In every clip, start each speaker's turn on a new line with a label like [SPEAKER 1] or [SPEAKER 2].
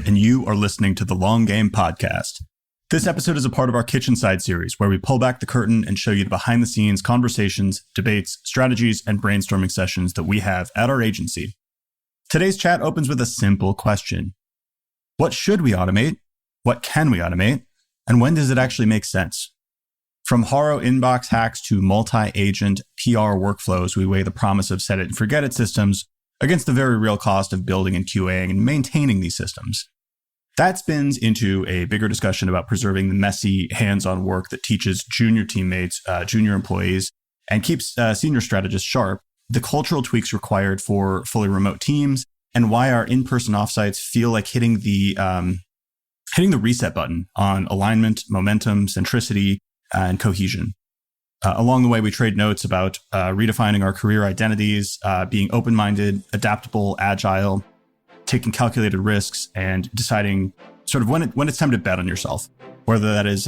[SPEAKER 1] and you are listening to the Long Game Podcast. This episode is a part of our Kitchen Side series, where we pull back the curtain and show you the behind-the-scenes conversations, debates, strategies, and brainstorming sessions that we have at our agency. Today's chat opens with a simple question. What should we automate? What can we automate? And when does it actually make sense? From Haro inbox hacks to multi-agent PR workflows, we weigh the promise of set it and forget it systems against the very real cost of building and QAing and maintaining these systems. That spins into a bigger discussion about preserving the messy, hands-on work that teaches junior teammates, junior employees, and keeps senior strategists sharp, the cultural tweaks required for fully remote teams, and why our in-person offsites feel like hitting the reset button on alignment, momentum, centricity, and cohesion. Along the way, we trade notes about redefining our career identities, being open-minded, adaptable, agile, taking calculated risks, and deciding sort of when it's time to bet on yourself, whether that is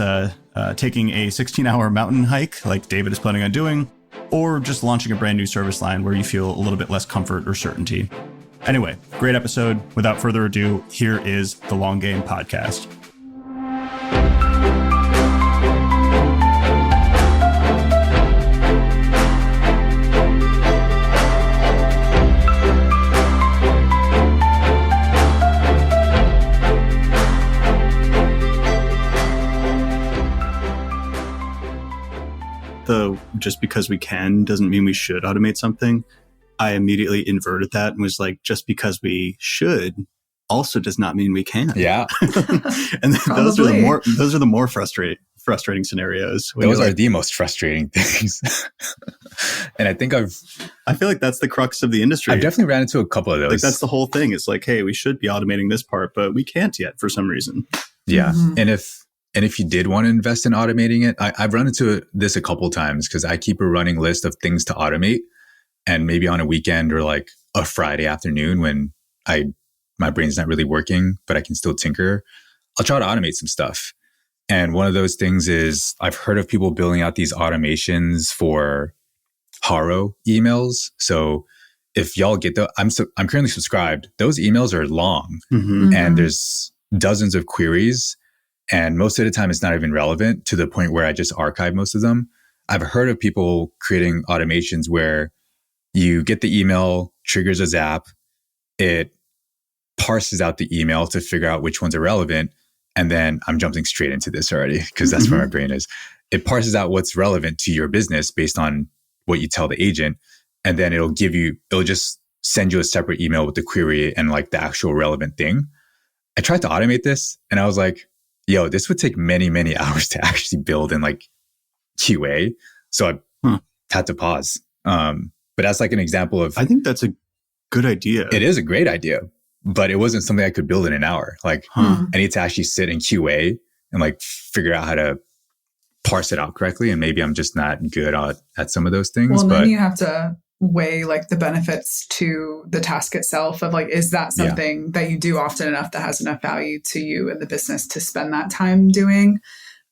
[SPEAKER 1] taking a 16-hour mountain hike like David is planning on doing, or just launching a brand new service line where you feel a little bit less comfort or certainty. Anyway, great episode. Without further ado, here is the Long Game Podcast. Just because we can doesn't mean we should automate something. I immediately inverted that and was like, just because we should also does not mean we can.
[SPEAKER 2] Yeah.
[SPEAKER 1] And those are the more frustrating scenarios.
[SPEAKER 2] Those are the most frustrating things. And I
[SPEAKER 1] feel like that's the crux of the industry.
[SPEAKER 2] I've definitely ran into a couple of those.
[SPEAKER 1] Like that's the whole thing. It's like, hey, we should be automating this part, but we can't yet for some reason.
[SPEAKER 2] Yeah. Mm-hmm. And if you did want to invest in automating it, I've run into this a couple of times because I keep a running list of things to automate. And maybe on a weekend or like a Friday afternoon when my brain's not really working, but I can still tinker, I'll try to automate some stuff. And one of those things is I've heard of people building out these automations for Haro emails. So if y'all get I'm currently subscribed. Those emails are long and there's dozens of queries. And most of the time, it's not even relevant to the point where I just archive most of them. I've heard of people creating automations where you get the email, triggers a zap, it parses out the email to figure out which ones are relevant. And then I'm jumping straight into this already because that's where my brain is. It parses out what's relevant to your business based on what you tell the agent. And then it'll just send you a separate email with the query and like the actual relevant thing. I tried to automate this and I was like, yo, this would take many, many hours to actually build and like QA. So I had to pause. But that's like an example of...
[SPEAKER 1] I think that's a good idea.
[SPEAKER 2] It is a great idea, but it wasn't something I could build in an hour. Like I need to actually sit in QA and like figure out how to parse it out correctly. And maybe I'm just not good at some of those things.
[SPEAKER 3] Well, then you have to weigh like the benefits to the task itself of like, is that something that you do often enough that has enough value to you and the business to spend that time doing?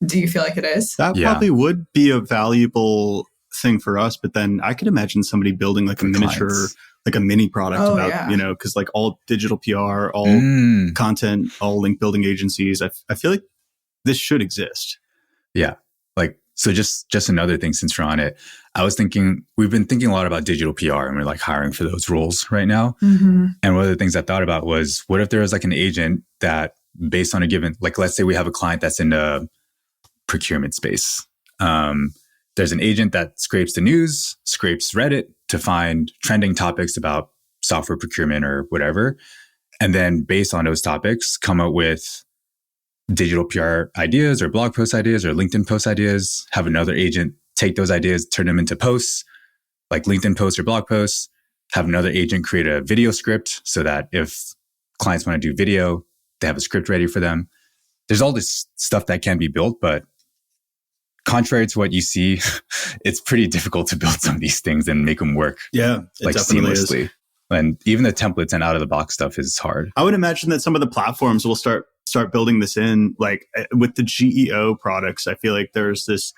[SPEAKER 3] Do you feel like it is?
[SPEAKER 1] That probably would be a valuable thing for us, but then I could imagine somebody building like a miniature, like a mini product because like all digital PR, all content, all link building agencies. I feel like this should exist.
[SPEAKER 2] Yeah. Like, so just another thing since we're on it, we've been thinking a lot about digital PR and we're like hiring for those roles right now. And one of the things I thought about was, what if there was like an agent that based on a given, like let's say we have a client that's in the procurement space. There's an agent that scrapes the news, scrapes Reddit to find trending topics about software procurement or whatever. And then based on those topics, come up with digital PR ideas or blog post ideas or LinkedIn post ideas, have another agent take those ideas, turn them into posts, like LinkedIn posts or blog posts, have another agent create a video script so that if clients want to do video, they have a script ready for them. There's all this stuff that can be built, but contrary to what you see, it's pretty difficult to build some of these things and make them work like seamlessly. Is. And even the templates and out of the box stuff is hard.
[SPEAKER 1] I would imagine that some of the platforms will start building this in, like with the GEO products. I feel like there's this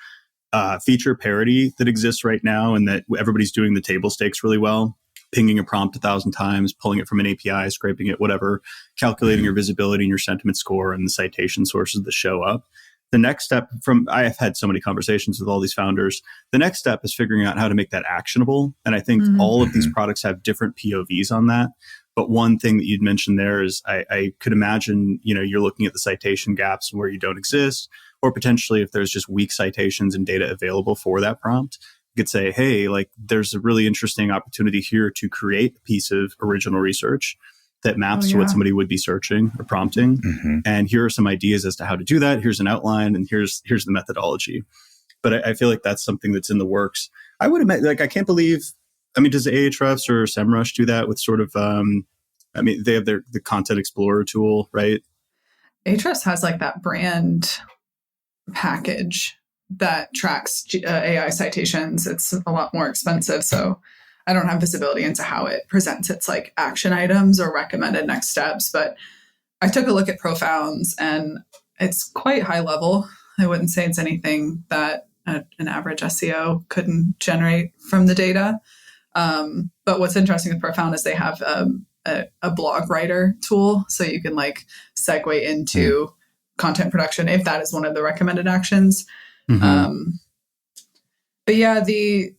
[SPEAKER 1] feature parity that exists right now and that everybody's doing the table stakes really well. pinging a prompt 1,000 times, pulling it from an API, scraping it, whatever, calculating your visibility and your sentiment score and the citation sources that show up. The next step I have had so many conversations with all these founders. The next step is figuring out how to make that actionable. And I think all of these products have different POVs on that. But one thing that you'd mentioned there is I could imagine, you're looking at the citation gaps where you don't exist, or potentially if there's just weak citations and data available for that prompt, you could say, hey, like there's a really interesting opportunity here to create a piece of original research that maps to what somebody would be searching or prompting. And here are some ideas as to how to do that. Here's an outline and here's the methodology. But I feel like that's something that's in the works. I would imagine, I can't believe, does Ahrefs or SEMrush do that with sort of, they have the Content Explorer tool, right?
[SPEAKER 3] Ahrefs has like that brand package that tracks AI citations. It's a lot more expensive. So I don't have visibility into how it presents its like action items or recommended next steps, but I took a look at Profounds and it's quite high level. I wouldn't say it's anything that an average SEO couldn't generate from the data. But what's interesting with Profound is they have a blog writer tool. So you can like segue into content production if that is one of the recommended actions. But yeah, the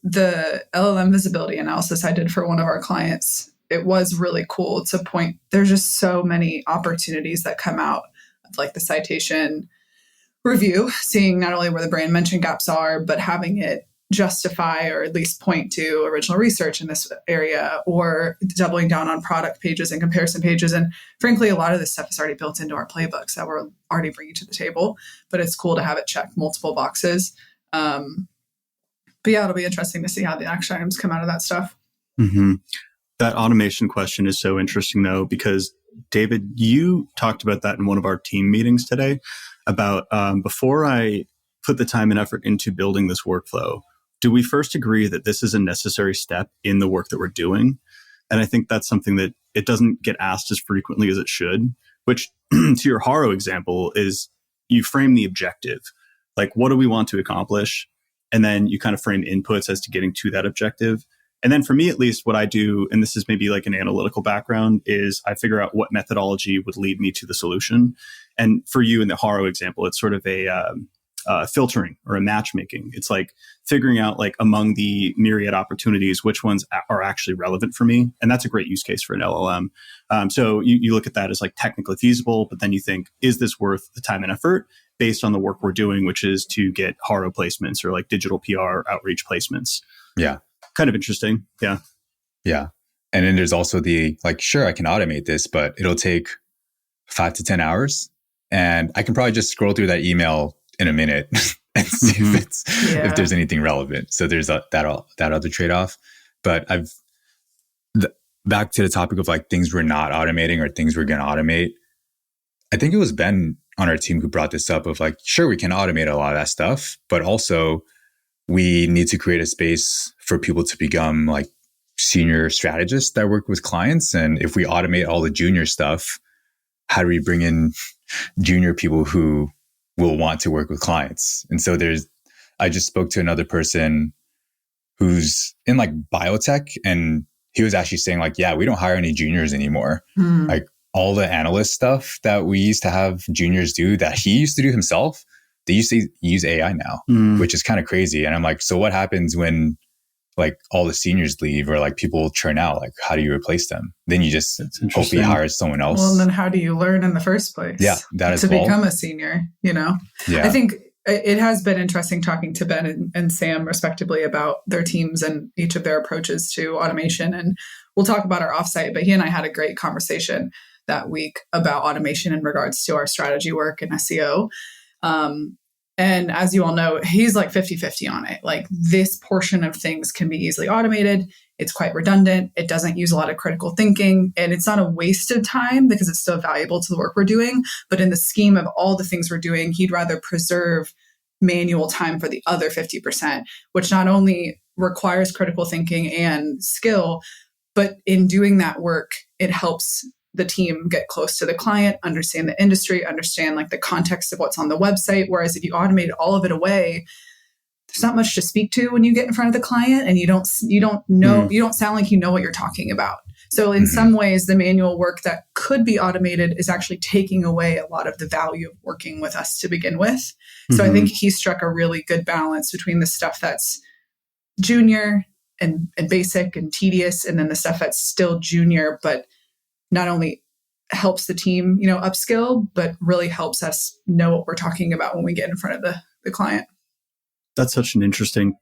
[SPEAKER 3] LLM visibility analysis I did for one of our clients, it was really cool to point. There's just so many opportunities that come out of like the citation review, seeing not only where the brand mention gaps are, but having it justify or at least point to original research in this area, or doubling down on product pages and comparison pages. And frankly, a lot of this stuff is already built into our playbooks that we're already bringing to the table, but it's cool to have it check multiple boxes. But yeah, it'll be interesting to see how the action items come out of that stuff.
[SPEAKER 1] That automation question is so interesting though, because David, you talked about that in one of our team meetings today about before I put the time and effort into building this workflow, do we first agree that this is a necessary step in the work that we're doing? And I think that's something that it doesn't get asked as frequently as it should, which to your Haro example is you frame the objective. Like, what do we want to accomplish? And then you kind of frame inputs as to getting to that objective. And then for me, at least, what I do, and this is maybe like an analytical background, is I figure out what methodology would lead me to the solution. And for you in the Haro example, it's sort of a filtering or a matchmaking. It's like figuring out like among the myriad opportunities, which ones are actually relevant for me. And that's a great use case for an LLM. So you look at that as like technically feasible, but then you think, is this worth the time and effort based on the work we're doing, which is to get Haro placements or like digital PR outreach placements?
[SPEAKER 2] Yeah.
[SPEAKER 1] Kind of interesting. Yeah.
[SPEAKER 2] Yeah. And then there's also the like, sure, I can automate this, but it'll take 5 to 10 hours. And I can probably just scroll through that email in a minute and see if there's anything relevant. So there's that other trade-off. But back to the topic of like things we're not automating or things we're going to automate. I think it was Ben on our team who brought this up of like, sure, we can automate a lot of that stuff, but also we need to create a space for people to become like senior strategists that work with clients. And if we automate all the junior stuff, how do we bring in junior people who will want to work with clients? And so I just spoke to another person who's in like biotech, and he was actually saying like, yeah, we don't hire any juniors anymore. Like all the analyst stuff that we used to have juniors do that he used to do himself, they used to use AI now, which is kind of crazy. And I'm like, so what happens when like all the seniors leave or like people churn out? Like, how do you replace them? Then you just hopefully hire someone else.
[SPEAKER 3] Well, and then how do you learn in the first place?
[SPEAKER 2] Yeah, that
[SPEAKER 3] to become a senior, Yeah. I think it has been interesting talking to Ben and Sam respectively about their teams and each of their approaches to automation. And we'll talk about our offsite, but he and I had a great conversation that week about automation in regards to our strategy work and SEO. And as you all know, he's like 50-50 on it. Like this portion of things can be easily automated. It's quite redundant. It doesn't use a lot of critical thinking, and it's not a waste of time because it's still valuable to the work we're doing. But in the scheme of all the things we're doing, he'd rather preserve manual time for the other 50%, which not only requires critical thinking and skill, but in doing that work, it helps the team get close to the client, understand the industry, understand like the context of what's on the website. Whereas if you automate all of it away, there's not much to speak to when you get in front of the client, and you don't know, you don't sound like you know what you're talking about. So in some ways, the manual work that could be automated is actually taking away a lot of the value of working with us to begin with. So I think he struck a really good balance between the stuff that's junior and basic and tedious, and then the stuff that's still junior, but not only helps the team, upskill, but really helps us know what we're talking about when we get in front of the client.
[SPEAKER 1] That's such an interesting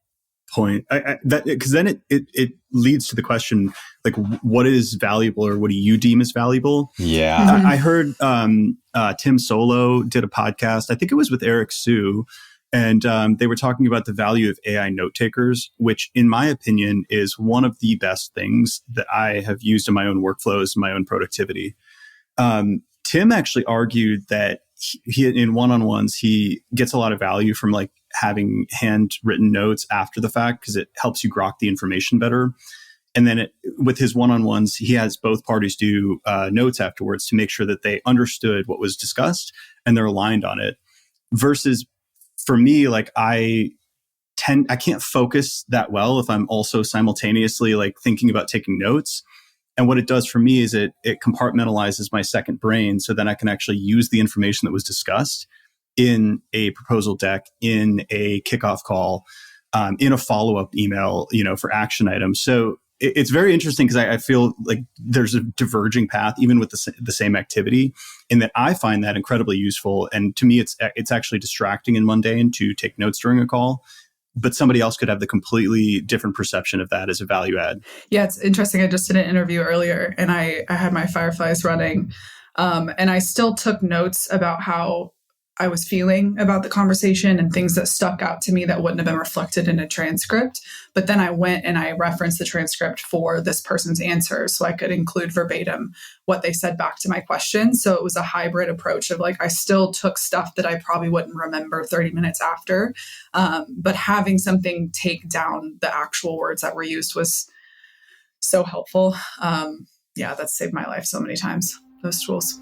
[SPEAKER 1] point. Because then it leads to the question, like, what is valuable, or what do you deem as valuable?
[SPEAKER 2] Yeah.
[SPEAKER 1] I heard Tim Solo did a podcast. I think it was with Eric Sue. And they were talking about the value of AI note takers, which in my opinion is one of the best things that I have used in my own workflows, my own productivity. Tim actually argued that he in one-on-ones, he gets a lot of value from like having handwritten notes after the fact, because it helps you grok the information better. And then with his one-on-ones, he has both parties do notes afterwards to make sure that they understood what was discussed and they're aligned on it. Versus for me, like I can't focus that well if I'm also simultaneously like thinking about taking notes. And what it does for me is it compartmentalizes my second brain, so then I can actually use the information that was discussed in a proposal deck, in a kickoff call, in a follow-up email, for action items. So it's very interesting, because I feel like there's a diverging path even with the same activity, in that I find that incredibly useful. And to me, it's actually distracting and mundane to take notes during a call. But somebody else could have the completely different perception of that as a value add.
[SPEAKER 3] Yeah, it's interesting. I just did an interview earlier, and I had my Fireflies running, and I still took notes about how I was feeling about the conversation and things that stuck out to me that wouldn't have been reflected in a transcript. But then I went and I referenced the transcript for this person's answers, so I could include verbatim what they said back to my question. So it was a hybrid approach of like, I still took stuff that I probably wouldn't remember 30 minutes after. But having something take down the actual words that were used was so helpful. Yeah, that's saved my life so many times, those tools.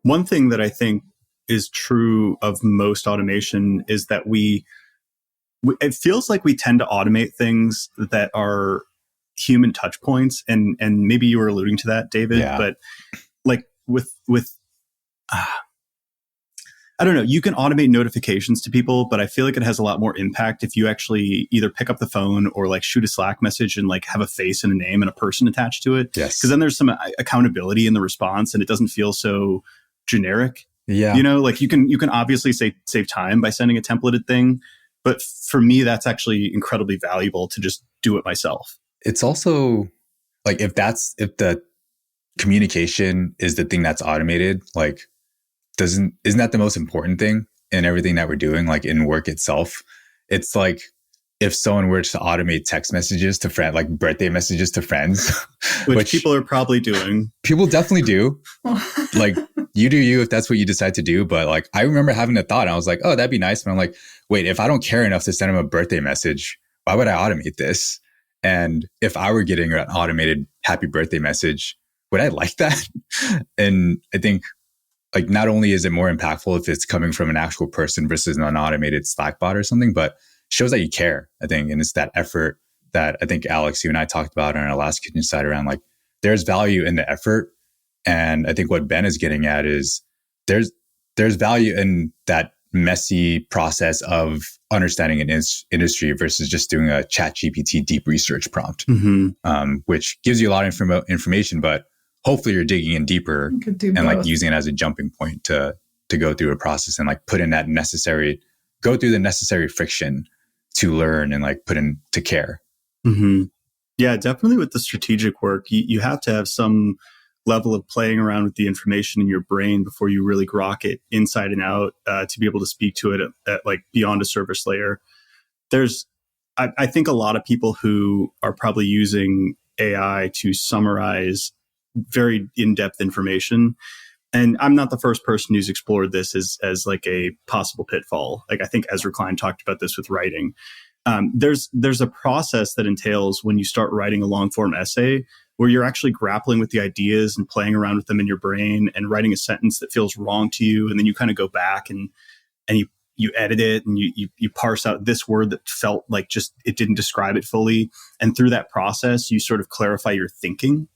[SPEAKER 1] One thing that I think is true of most automation is that it feels like we tend to automate things that are human touch points. And maybe you were alluding to that, David, but like with I don't know, you can automate notifications to people, but I feel like it has a lot more impact if you actually either pick up the phone or like shoot a Slack message and like have a face and a name and a person attached to it.
[SPEAKER 2] Yes.
[SPEAKER 1] Because then there's some accountability in the response and it doesn't feel so generic.
[SPEAKER 2] Yeah.
[SPEAKER 1] Like you can obviously save time by sending a templated thing. But for me, that's actually incredibly valuable to just do it myself.
[SPEAKER 2] It's also like, if the communication is the thing that's automated, like, isn't that the most important thing in everything that we're doing, like in work itself? It's like, if someone were to automate text messages to friends, like birthday messages to friends,
[SPEAKER 1] which people are probably doing.
[SPEAKER 2] People definitely do. Like, you do you if that's what you decide to do. But like, I remember having a thought and I was like, oh, that'd be nice. But I'm like, wait, if I don't care enough to send him a birthday message, why would I automate this? And if I were getting an automated happy birthday message, would I like that? And I think, like, not only is it more impactful if it's coming from an actual person versus an automated Slack bot or something, but shows that you care, I think. And it's that effort that I think, Alex, you and I talked about on our last kitchen side around, like, there's value in the effort. And I think what Ben is getting at is there's value in that messy process of understanding an industry versus just doing a ChatGPT deep research prompt, which gives you a lot of information, but hopefully you're digging in deeper and like using it as a jumping point to go through a process and like go through the necessary friction to learn and like put into care.
[SPEAKER 1] Mm-hmm. Yeah, definitely with the strategic work, you have to have some level of playing around with the information in your brain before you really grok it inside and out to be able to speak to it at like beyond a service layer. I think a lot of people who are probably using AI to summarize very in-depth information. And I'm not the first person who's explored this as like a possible pitfall. Like, I think Ezra Klein talked about this with writing. there's a process that entails when you start writing a long form essay where you're actually grappling with the ideas and playing around with them in your brain and writing a sentence that feels wrong to you. And then you kind of go back and you edit it and you parse out this word that felt like just, it didn't describe it fully. And through that process, you sort of clarify your thinking.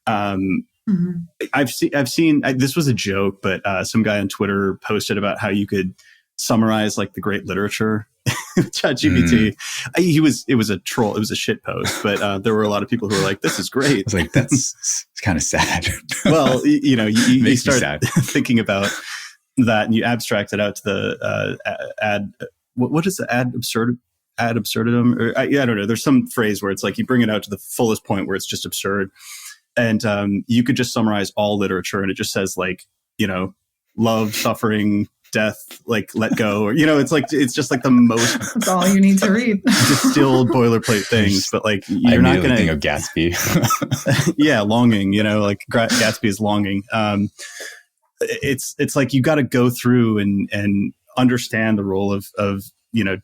[SPEAKER 1] I've seen, this was a joke, but some guy on Twitter posted about how you could summarize like the great literature. ChatGPT. It was a troll. It was a shit post, but there were a lot of people who were like, "This is great."
[SPEAKER 2] I was like, "That's kind of sad."
[SPEAKER 1] Well, you start thinking about that, and you abstract it out to the ad. What is the ad absurdum? Or I don't know. There's some phrase where it's like you bring it out to the fullest point where it's just absurd, and you could just summarize all literature, and it just says like, love, suffering, death, like let go, or it's just like the most
[SPEAKER 3] that's all you need to read.
[SPEAKER 1] Distilled boilerplate things, but like you're not gonna
[SPEAKER 2] think of Gatsby.
[SPEAKER 1] Yeah, longing, like Gatsby is longing. It's like you got to go through and understand the role of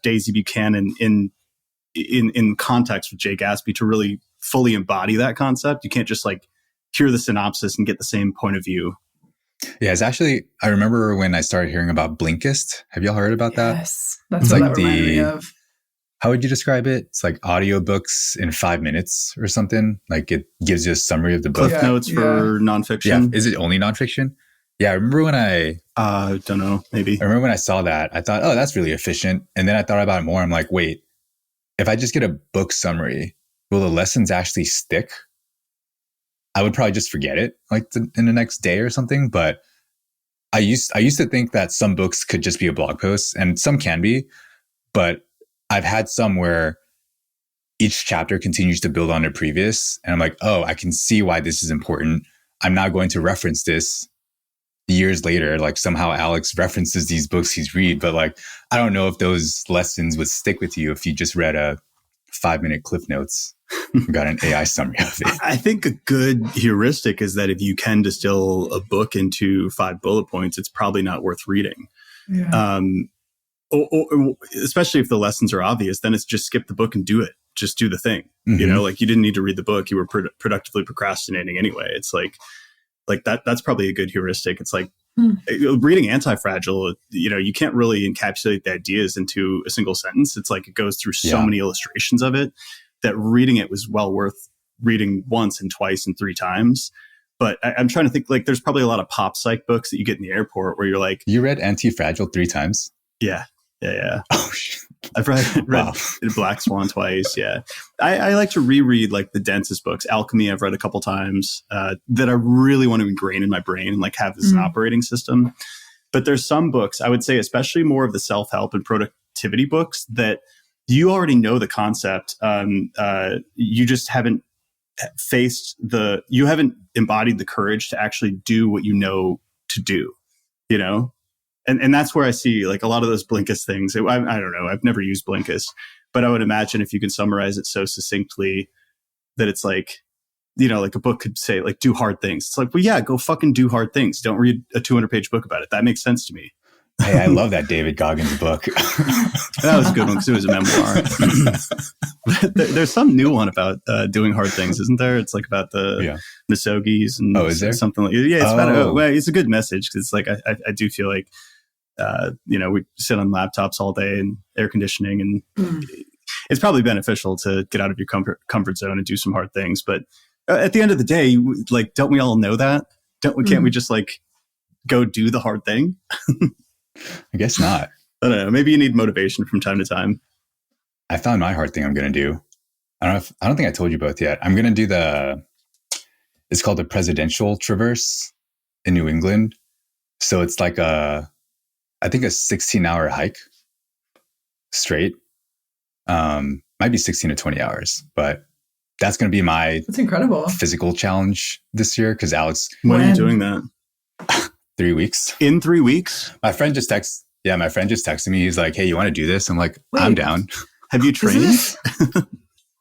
[SPEAKER 1] Daisy Buchanan in context with Jay Gatsby to really fully embody that concept. You can't just like hear the synopsis and get the same point of view.
[SPEAKER 2] Yeah, it's actually, I remember when I started hearing about Blinkist. Have y'all heard about that?
[SPEAKER 3] Yes, that's what that reminded me of.
[SPEAKER 2] How would you describe it? It's like audiobooks in 5 minutes or something. Like it gives you a summary of the book.
[SPEAKER 1] Cliff notes for nonfiction.
[SPEAKER 2] Yeah. Is it only nonfiction? Yeah, I remember when I
[SPEAKER 1] don't know, maybe.
[SPEAKER 2] I remember when I saw that, I thought, oh, that's really efficient. And then I thought about it more. I'm like, wait, if I just get a book summary, will the lessons actually stick? I would probably just forget it like in the next day or something. But I used to think that some books could just be a blog post, and some can be, but I've had some where each chapter continues to build on the previous. And I'm like, oh, I can see why this is important. I'm now going to reference this years later. Like somehow Alex references these books he's read, but like, I don't know if those lessons would stick with you if you just read a 5-minute Cliff Notes. Got an AI summary of it.
[SPEAKER 1] I think a good heuristic is that if you can distill a book into 5 bullet points, it's probably not worth reading. Yeah. Or especially if the lessons are obvious, then it's just skip the book and do it. Just do the thing.
[SPEAKER 2] Mm-hmm.
[SPEAKER 1] Like you didn't need to read the book. You were productively procrastinating anyway. It's like that. That's probably a good heuristic. It's like reading Anti-Fragile. You can't really encapsulate the ideas into a single sentence. It's like it goes through so many illustrations of it that reading it was well worth reading once and twice and 3 times. But I'm trying to think, like, there's probably a lot of pop psych books that you get in the airport where you're like,
[SPEAKER 2] you read Anti-Fragile 3 times?
[SPEAKER 1] Yeah.
[SPEAKER 2] Oh, shit.
[SPEAKER 1] I've read Black Swan twice. Yeah. I like to reread like the densest books. Alchemy, I've read a couple times that I really want to ingrain in my brain and like have as an operating system. But there's some books, I would say, especially more of the self-help and productivity books that you already know the concept. You just haven't you haven't embodied the courage to actually do what you know to do, And that's where I see like a lot of those Blinkist things. I don't know. I've never used Blinkist, but I would imagine if you can summarize it so succinctly that it's like, like a book could say like, do hard things. It's like, well, yeah, go fucking do hard things. Don't read a 200-page book about it. That makes sense to me.
[SPEAKER 2] Hey, I love that David Goggins book.
[SPEAKER 1] That was a good one because it was a memoir. There's some new one about doing hard things, isn't there? It's like about the Nosogis and
[SPEAKER 2] is there?
[SPEAKER 1] Something like yeah. It's about it's a good message because it's like I do feel like we sit on laptops all day and air conditioning, and it's probably beneficial to get out of your comfort zone and do some hard things. But at the end of the day, like, don't we all know that? Can't we just like go do the hard thing?
[SPEAKER 2] I guess not.
[SPEAKER 1] I don't know. Maybe you need motivation from time to time.
[SPEAKER 2] I found my hard thing I'm going to do. I don't think I told you both yet. I'm going to do it's called the Presidential Traverse in New England. So it's like I think a 16-hour hike straight. Might be 16 to 20 hours, but that's going to be
[SPEAKER 3] that's incredible
[SPEAKER 2] physical challenge this year. Cause Alex,
[SPEAKER 1] when are you doing that?
[SPEAKER 2] 3 weeks.
[SPEAKER 1] In 3 weeks?
[SPEAKER 2] My friend just texted me. He's like, hey, you want to do this? I'm like, wait, I'm down.
[SPEAKER 1] Have you trained?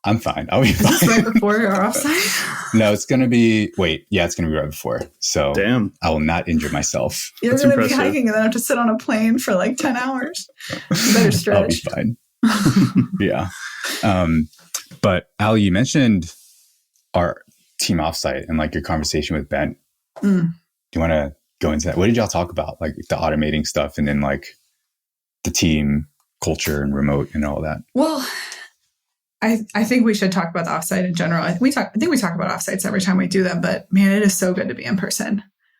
[SPEAKER 2] I'm fine. I'll be fine.
[SPEAKER 3] Is this right before your offsite?
[SPEAKER 2] No, it's going to be, it's going to be right before. So
[SPEAKER 1] damn,
[SPEAKER 2] I will not injure myself.
[SPEAKER 3] You're going to be hiking and then have to sit on a plane for like 10 hours. You better stretch.
[SPEAKER 2] I'll be fine. Yeah. But Ali, you mentioned our team offsite and like your conversation with Ben. Do you want to go into that? What did y'all talk about? Like the automating stuff and then like the team culture and remote and all that?
[SPEAKER 3] Well, I think we should talk about the offsite in general. I think we talk about offsites every time we do them, but man, it is so good to be in person.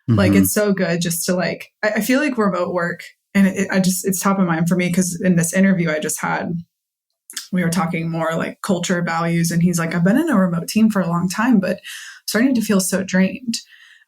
[SPEAKER 3] Mm-hmm. Like it's so good just to like, I feel like remote work, and it's top of mind for me because in this interview I just had, we were talking more like culture, values, and he's like, I've been in a remote team for a long time, but I'm starting to feel so drained.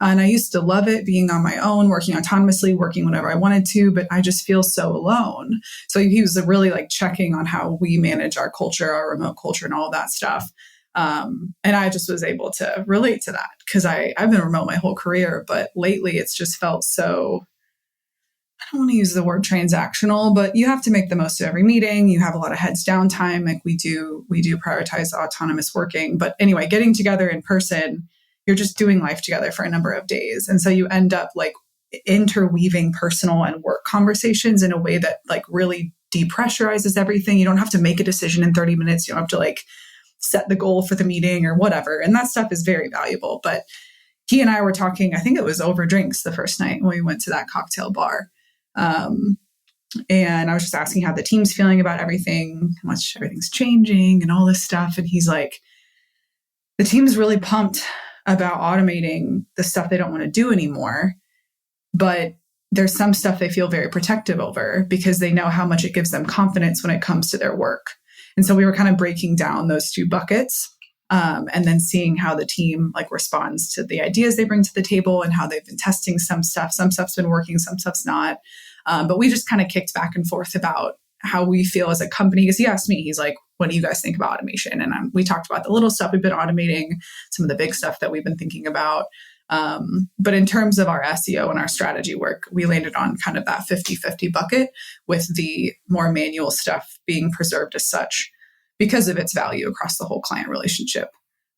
[SPEAKER 3] And I used to love it being on my own, working autonomously, working whenever I wanted to, but I just feel so alone. So he was really like checking on how we manage our culture, our remote culture and all that stuff. And I just was able to relate to that because I've been remote my whole career, but lately it's just felt so, I don't want to use the word transactional, but you have to make the most of every meeting. You have a lot of heads down time. Like we do prioritize autonomous working. But anyway, getting together in person, you're just doing life together for a number of days. And so you end up like interweaving personal and work conversations in a way that like really depressurizes everything. You don't have to make a decision in 30 minutes. You don't have to like set the goal for the meeting or whatever. And that stuff is very valuable. But he and I were talking, I think it was over drinks the first night when we went to that cocktail bar. And I was just asking how the team's feeling about everything, how much everything's changing and all this stuff. And he's like, the team's really pumped about automating the stuff they don't want to do anymore. But there's some stuff they feel very protective over because they know how much it gives them confidence when it comes to their work. And so we were kind of breaking down those two buckets and then seeing how the team like responds to the ideas they bring to the table and how they've been testing some stuff. Some stuff's been working, some stuff's not. But we just kind of kicked back and forth about how we feel as a company. Because he asked me, he's like, what do you guys think about automation? And we talked about the little stuff we've been automating, some of the big stuff that we've been thinking about. But in terms of our SEO and our strategy work, we landed on kind of that 50-50 bucket with the more manual stuff being preserved as such because of its value across the whole client relationship.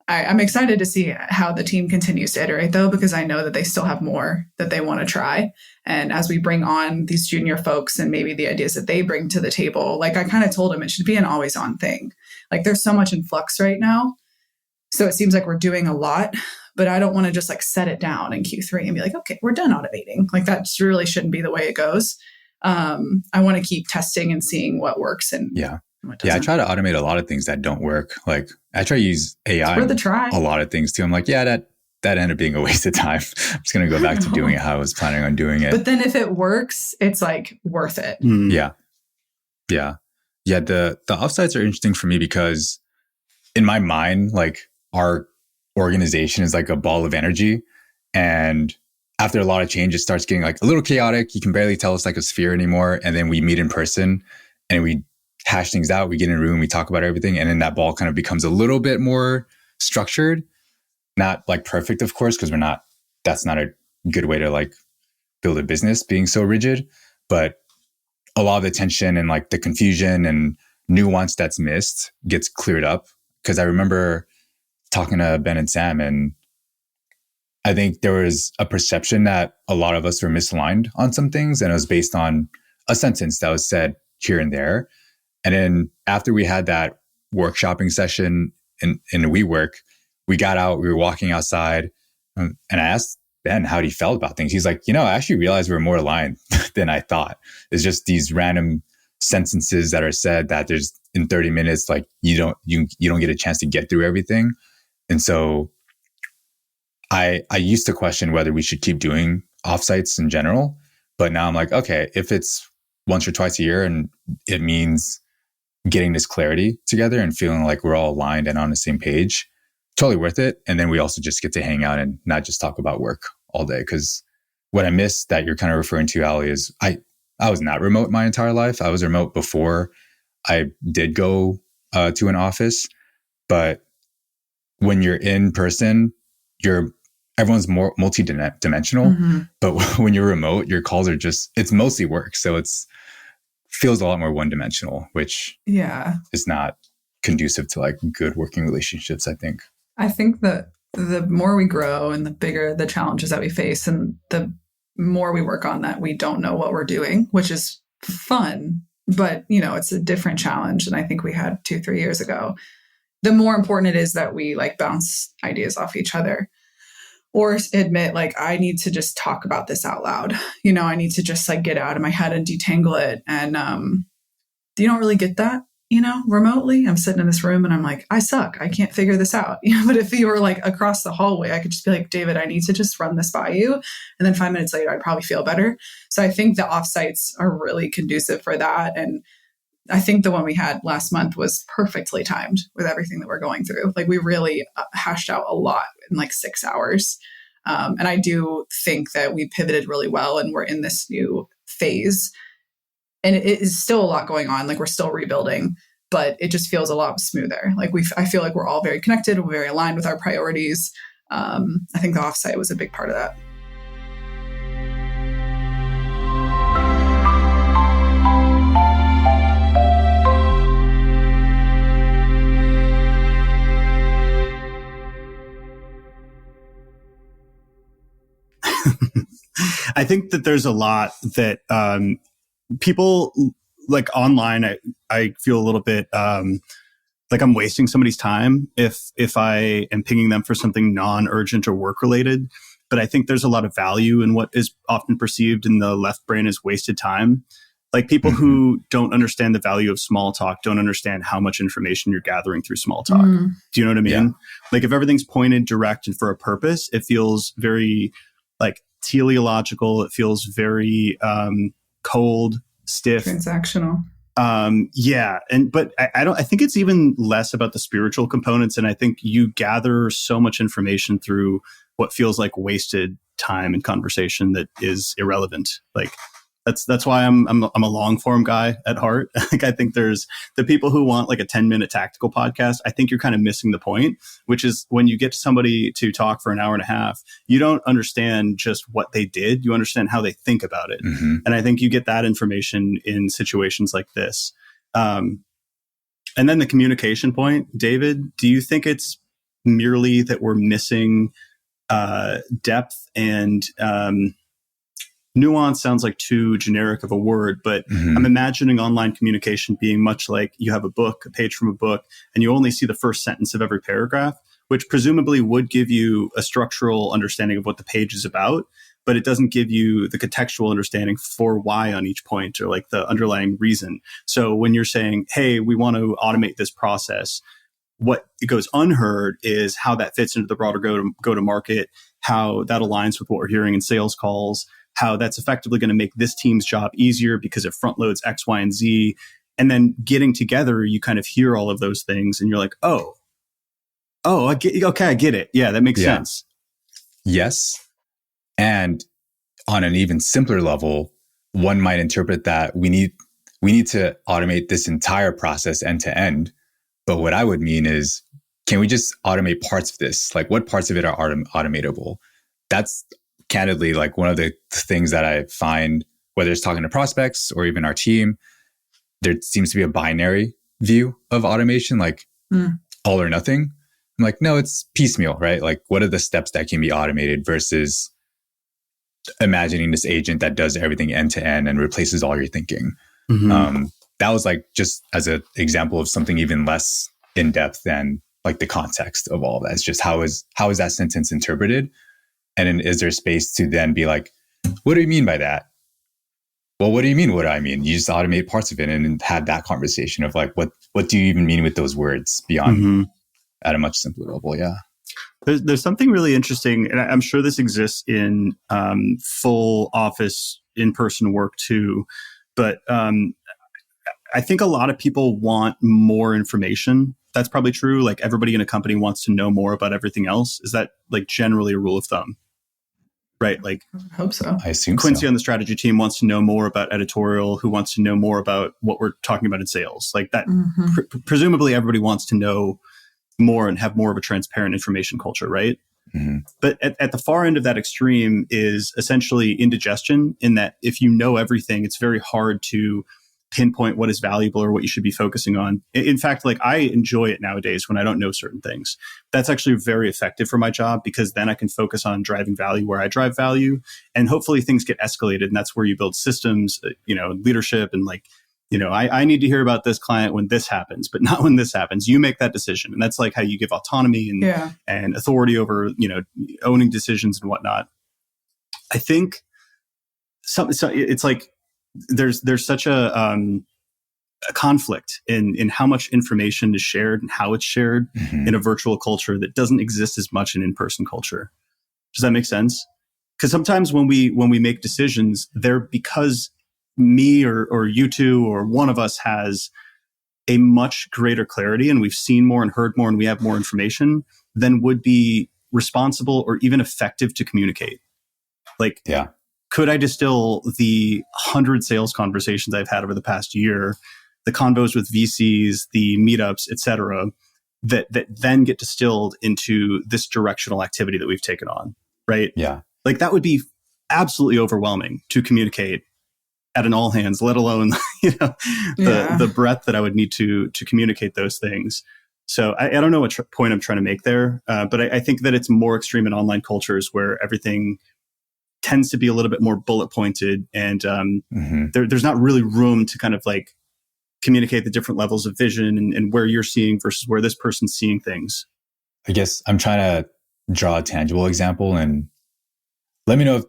[SPEAKER 3] I'm excited to see how the team continues to iterate though, because I know that they still have more that they want to try. And as we bring on these junior folks and maybe the ideas that they bring to the table, like I kind of told them it should be an always on thing. Like there's so much in flux right now. So it seems like we're doing a lot, but I don't want to just like set it down in Q3 and be like, okay, we're done automating. Like that really shouldn't be the way it goes. I want to keep testing and seeing what works and what doesn't.
[SPEAKER 2] I try to automate a lot of things that don't work. Like I try to use AI
[SPEAKER 3] worth a try.
[SPEAKER 2] A lot of things too. I'm like, that ended up being a waste of time. I'm just going to go back to doing it how I was planning on doing it.
[SPEAKER 3] But then if it works, it's like worth it.
[SPEAKER 2] Yeah. The offsites are interesting for me because in my mind, like our organization is like a ball of energy. And after a lot of change, it starts getting like a little chaotic. You can barely tell it's like a sphere anymore. And then we meet in person and we hash things out. We get in a room, we talk about everything. And then that ball kind of becomes a little bit more structured. Not like perfect, of course, because that's not a good way to like build a business being so rigid. But a lot of the tension and like the confusion and nuance that's missed gets cleared up. Because I remember talking to Ben and Sam, and I think there was a perception that a lot of us were misaligned on some things. And it was based on a sentence that was said here and there. And then after we had that workshopping session in WeWork, we got out, we were walking outside, and I asked Ben how he felt about things. He's like, I actually realized we're more aligned than I thought. It's just these random sentences that are said that there's in 30 minutes, like you don't get a chance to get through everything. And so I used to question whether we should keep doing offsites in general, but now I'm like, okay, if it's once or twice a year and it means getting this clarity together and feeling like we're all aligned and on the same page, totally worth it. And then we also just get to hang out and not just talk about work all day. Because what I miss that you're kind of referring to, Ali, is I was not remote my entire life. I was remote before I did go to an office. But when you're in person, everyone's more multi-dimensional. Mm-hmm. But when you're remote, your calls are it's mostly work. So feels a lot more one-dimensional, which is not conducive to like good working relationships, I think.
[SPEAKER 3] I think that the more we grow and the bigger the challenges that we face and the more we work on that, we don't know what we're doing, which is fun but it's a different challenge than I think we had 2-3 years ago. The more important it is that we like bounce ideas off each other, or admit like, I need to just talk about this out loud. I need to just like get out of my head and detangle it. And you don't really get that, remotely. I'm sitting in this room and I'm like, I suck. I can't figure this out. But if you were like across the hallway, I could just be like, David, I need to just run this by you. And then 5 minutes later, I'd probably feel better. So I think the offsites are really conducive for that. And I think the one we had last month was perfectly timed with everything that we're going through. Like we really hashed out a lot in like 6 hours. And I do think that we pivoted really well and we're in this new phase. And it is still a lot going on. Like we're still rebuilding, but it just feels a lot smoother. Like I feel like we're all very connected. We're very aligned with our priorities. I think the offsite was a big part of that.
[SPEAKER 1] I think that there's a lot that people like online. I feel a little bit like I'm wasting somebody's time if I am pinging them for something non-urgent or work related. But I think there's a lot of value in what is often perceived in the left brain as wasted time. Like people who don't understand the value of small talk don't understand how much information you're gathering through small talk. Do you know what I mean? Yeah. Like if everything's pointed, direct, and for a purpose, it feels very like teleological. It feels very cold, stiff,
[SPEAKER 3] transactional.
[SPEAKER 1] But I think it's even less about the spiritual components. And I think you gather so much information through what feels like wasted time and conversation that is irrelevant. Like that's why I'm a long form guy at heart. Like I think there's the people who want like a 10-minute tactical podcast. I think you're kind of missing the point, which is when you get somebody to talk for an hour and a half, you don't understand just what they did. You understand how they think about it. And I think you get that information in situations like this. And then the communication point, David, do you think it's merely that we're missing depth and nuance? Sounds like too generic of a word, but I'm imagining online communication being much like you have a page from a book, and you only see the first sentence of every paragraph, which presumably would give you a structural understanding of what the page is about, but it doesn't give you the contextual understanding for why on each point or like the underlying reason. So when you're saying, hey, we want to automate this process, what goes unheard is how that fits into the broader go-to-market, how that aligns with what we're hearing in sales calls, how that's effectively going to make this team's job easier because it front loads X, Y, and Z. And then getting together, you kind of hear all of those things and you're like, I get it. Yeah, that makes sense.
[SPEAKER 2] Yes. And on an even simpler level, one might interpret that we need to automate this entire process end to end. But what I would mean is, can we just automate parts of this? Like what parts of it are automatable? That's candidly like one of the things that I find, whether it's talking to prospects or even our team, there seems to be a binary view of automation, like all or nothing. I'm like, no, it's piecemeal, right? Like what are the steps that can be automated versus imagining this agent that does everything end to end and replaces all your thinking. That was like just as an example of something even less in depth than like the context of all of that. It's just how is that sentence interpreted? And then is there space to then be like, what do you mean by that? Well, what do you mean? What do I mean? You just automate parts of it and have that conversation of like, what do you even mean with those words beyond at a much simpler level? Yeah.
[SPEAKER 1] There's something really interesting, and I'm sure this exists in full office in-person work too, but I think a lot of people want more information. That's probably true. Like everybody in a company wants to know more about everything else. Is that like generally a rule of thumb? Right? Like
[SPEAKER 3] I hope so.
[SPEAKER 2] I assume
[SPEAKER 1] Quincy on the strategy team wants to know more about editorial, who wants to know more about what we're talking about in sales. Like that, presumably everybody wants to know more and have more of a transparent information culture, right? But at the far end of that extreme is essentially indigestion, in that if you know everything, it's very hard to pinpoint what is valuable or what you should be focusing on. In fact, like I enjoy it nowadays when I don't know certain things. That's actually very effective for my job, because then I can focus on driving value where I drive value, and hopefully things get escalated. And that's where you build systems, leadership, and like I need to hear about this client when this happens, but not when this happens. You make that decision. And that's like how you give autonomy and authority over, owning decisions and whatnot. I think so it's like there's such a conflict in how much information is shared and how it's shared in a virtual culture that doesn't exist as much in in-person culture. Does that make sense? Because sometimes when we make decisions, they're because me or you two or one of us has a much greater clarity and we've seen more and heard more and we have more information than would be responsible or even effective to communicate. Like, could I distill the 100 sales conversations I've had over the past year, the convos with VCs, the meetups, et cetera, that then get distilled into this directional activity that we've taken on, right?
[SPEAKER 2] Yeah.
[SPEAKER 1] Like that would be absolutely overwhelming to communicate at an all hands, let alone, the breadth that I would need to communicate those things. So I don't know what point I'm trying to make there, but I think that it's more extreme in online cultures where everything tends to be a little bit more bullet pointed and there's not really room to kind of like communicate the different levels of vision and where you're seeing versus where this person's seeing things.
[SPEAKER 2] I guess I'm trying to draw a tangible example and let me know if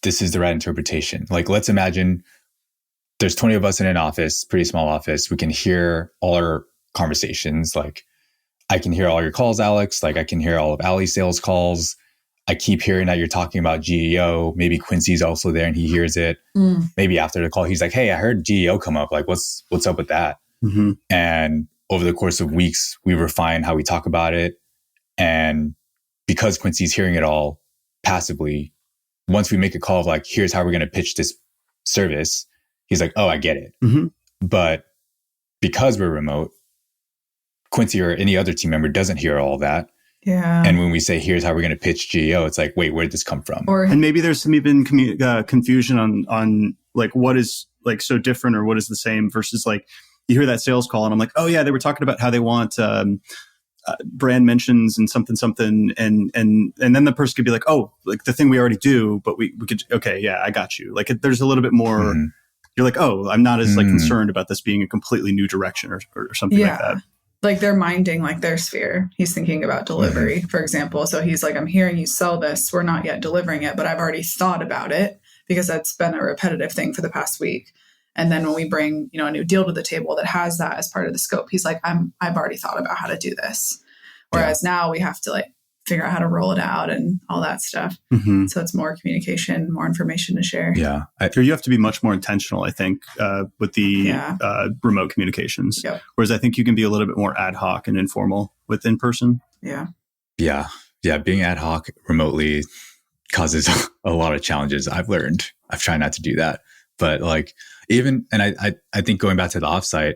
[SPEAKER 2] this is the right interpretation. Like, let's imagine there's 20 of us in an office, pretty small office. We can hear all our conversations. Like, I can hear all your calls, Alex. Like, I can hear all of Ali's sales calls. I keep hearing that you're talking about GEO. Maybe Quincy's also there and he hears it. Maybe after the call, he's like, hey, I heard GEO come up. Like, what's up with that? And over the course of weeks, we refine how we talk about it. And because Quincy's hearing it all passively, once we make a call of like, here's how we're going to pitch this service, he's like, oh, I get it. But because we're remote, Quincy or any other team member doesn't hear all that.
[SPEAKER 3] Yeah.
[SPEAKER 2] And when we say, here's how we're going to pitch GEO, it's like, wait, where did this come from?
[SPEAKER 1] And maybe there's some even confusion on like what is like so different or what is the same versus like you hear that sales call and I'm like, oh yeah, they were talking about how they want brand mentions and something. And then the person could be like, oh, like the thing we already do, but we could, okay, yeah, I got you. Like there's a little bit more, you're like, oh, I'm not as like concerned about this being a completely new direction or something like that.
[SPEAKER 3] Like they're minding like their sphere. He's thinking about delivery, for example. So he's like, I'm hearing you sell this. We're not yet delivering it, but I've already thought about it because that's been a repetitive thing for the past week. And then when we bring, a new deal to the table that has that as part of the scope, he's like, I've already thought about how to do this. Whereas now we have to like figure out how to roll it out and all that stuff. So it's more communication, more information to share.
[SPEAKER 2] Yeah.
[SPEAKER 1] You have to be much more intentional, I think, with the remote communications. Whereas I think you can be a little bit more ad hoc and informal with in-person.
[SPEAKER 2] Yeah. Being ad hoc remotely causes a lot of challenges. I've learned. I've tried not to do that. But like and I think going back to the offsite,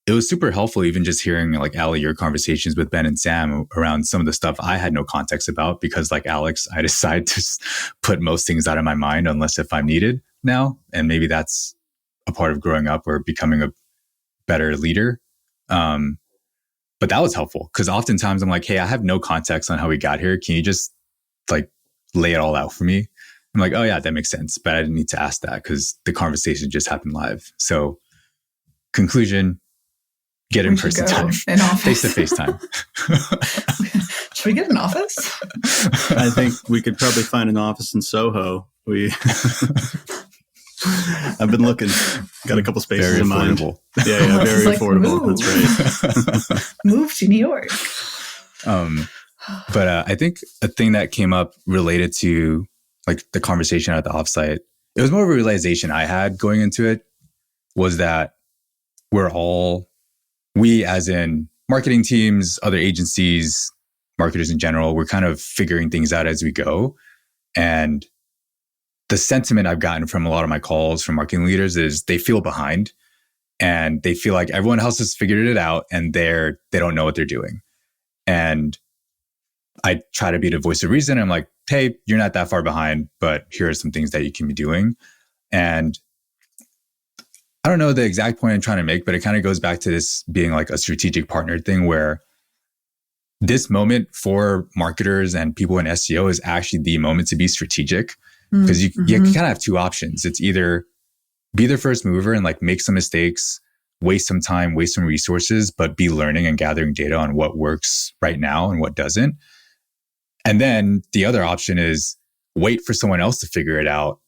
[SPEAKER 2] it was super helpful even just hearing like Ali, your conversations with Ben and Sam around some of the stuff I had no context about because like Alex, I decide to put most things out of my mind unless if I'm needed now. And maybe that's a part of growing up or becoming a better leader. But that was helpful because oftentimes I'm like, hey, I have no context on how we got here. Can you just like lay it all out for me? I'm like, oh yeah, that makes sense. But I didn't need to ask that because the conversation just happened live. So conclusion, get in-person time. Face-to-face time.
[SPEAKER 3] Should we get an office?
[SPEAKER 1] I think we could probably find an office in Soho. I've been looking. Got a couple spaces
[SPEAKER 2] very
[SPEAKER 1] in
[SPEAKER 2] affordable.
[SPEAKER 1] Mind. Yeah, very
[SPEAKER 3] like,
[SPEAKER 1] affordable.
[SPEAKER 3] Move.
[SPEAKER 1] That's right.
[SPEAKER 3] Move to New York.
[SPEAKER 2] But I think a thing that came up related to like the conversation at the offsite, it was more of a realization I had going into it was that we as in marketing teams, other agencies, marketers in general, we're kind of figuring things out as we go. And the sentiment I've gotten from a lot of my calls from marketing leaders is they feel behind and they feel like everyone else has figured it out and they don't know what they're doing. And I try to be the voice of reason. I'm like, hey, you're not that far behind, but here are some things that you can be doing. And I don't know the exact point I'm trying to make, but it kind of goes back to this being like a strategic partner thing where this moment for marketers and people in SEO is actually the moment to be strategic because you kind of have two options. It's either be the first mover and like make some mistakes, waste some time, waste some resources, but be learning and gathering data on what works right now and what doesn't. And then the other option is wait for someone else to figure it out.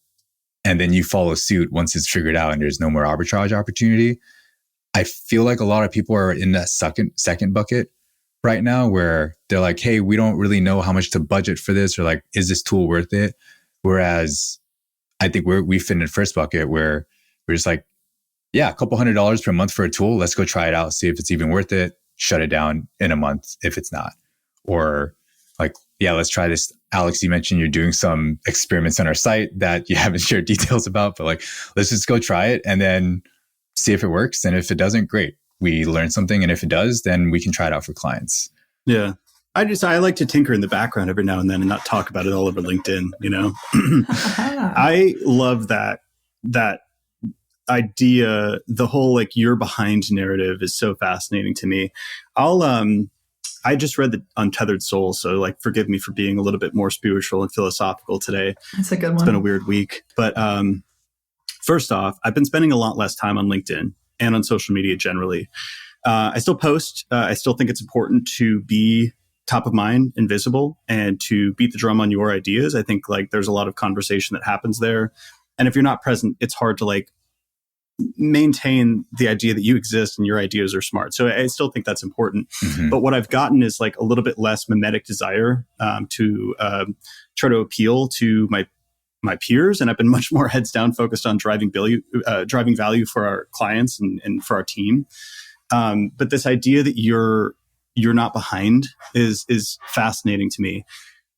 [SPEAKER 2] And then you follow suit once it's figured out and there's no more arbitrage opportunity. I feel like a lot of people are in that second bucket right now where they're like, hey, we don't really know how much to budget for this, or like, is this tool worth it? Whereas I think we fit in the first bucket where we're just like, yeah, a couple $100 per month for a tool. Let's go try it out, see if it's even worth it. Shut it down in a month if it's not. Or like, yeah, let's try this. Alex, you mentioned you're doing some experiments on our site that you haven't shared details about, but like, let's just go try it and then see if it works. And if it doesn't, great. We learn something. And if it does, then we can try it out for clients.
[SPEAKER 1] Yeah. I like to tinker in the background every now and then and not talk about it all over LinkedIn, you know? I love that idea. The whole like you're behind narrative is so fascinating to me. I just read the Untethered Soul, so like forgive me for being a little bit more spiritual and philosophical today.
[SPEAKER 3] That's a good one.
[SPEAKER 1] It's been a weird week. But first off, I've been spending a lot less time on LinkedIn and on social media generally. I still post. I still think it's important to be top of mind and visible and to beat the drum on your ideas. I think like there's a lot of conversation that happens there. And if you're not present, it's hard to like maintain the idea that you exist and your ideas are smart. So I still think that's important. Mm-hmm. But what I've gotten is like a little bit less mimetic desire to try to appeal to my peers. And I've been much more heads down focused on driving value for our clients and for our team. But this idea that you're not behind is fascinating to me.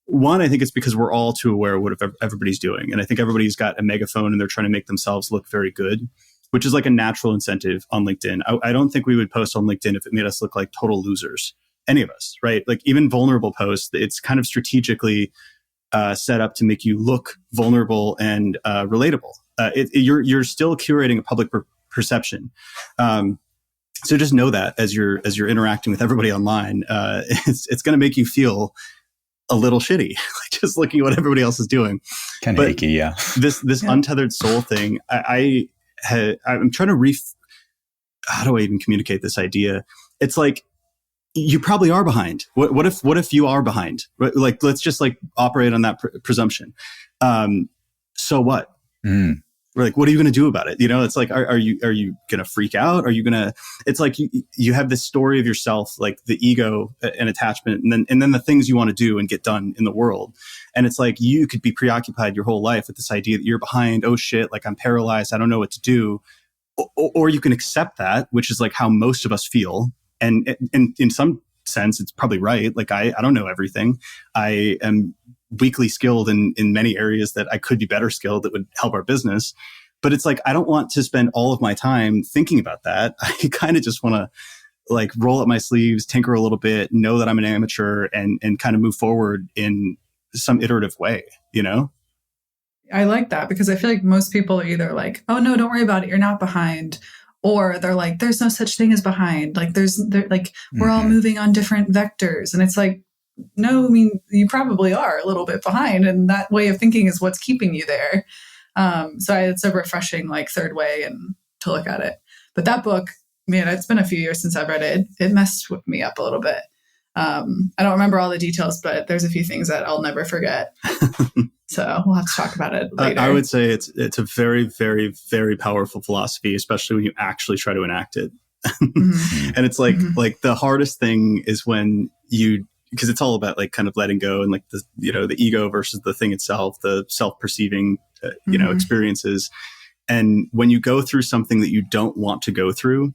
[SPEAKER 1] One, I think it's because we're all too aware of what everybody's doing. And I think everybody's got a megaphone and they're trying to make themselves look very good, which is like a natural incentive on LinkedIn. I don't think we would post on LinkedIn if it made us look like total losers, any of us, right? Like even vulnerable posts, it's kind of strategically set up to make you look vulnerable and relatable. You're still curating a public perception. So just know that as you're interacting with everybody online, it's going to make you feel a little shitty, like just looking at what everybody else is doing.
[SPEAKER 2] Kind of icky, yeah.
[SPEAKER 1] This Untethered Soul thing, I'm trying to how do I even communicate this idea? It's like you probably are behind. What if you are behind? Like let's just like operate on that presumption. So what? We're like, what are you going to do about it? You know, it's like, are you going to freak out? Are you going to? It's like you have this story of yourself, like the ego and attachment, and then the things you want to do and get done in the world. And it's like you could be preoccupied your whole life with this idea that you're behind. Oh shit! Like I'm paralyzed. I don't know what to do. Or you can accept that, which is like how most of us feel, and in some sense, it's probably right. Like I don't know everything. I am weakly skilled in many areas that I could be better skilled that would help our business. But it's like, I don't want to spend all of my time thinking about that. I kind of just want to like roll up my sleeves, tinker a little bit, know that I'm an amateur and kind of move forward in some iterative way, you know?
[SPEAKER 3] I like that because I feel like most people are either like, oh no, don't worry about it. You're not behind. Or they're like, there's no such thing as behind. Like we're all moving on different vectors. And it's like, no, I mean, you probably are a little bit behind, and that way of thinking is what's keeping you there. So it's a refreshing, like, third way and to look at it. But that book, man, it's been a few years since I've read it. It messed with me up a little bit. I don't remember all the details, but there's a few things that I'll never forget. So we'll have to talk about it later.
[SPEAKER 1] I would say it's a very, very, very powerful philosophy, especially when you actually try to enact it. Mm-hmm. And it's like the hardest thing is when because it's all about like kind of letting go and like the ego versus the thing itself, the self-perceiving, experiences. And when you go through something that you don't want to go through,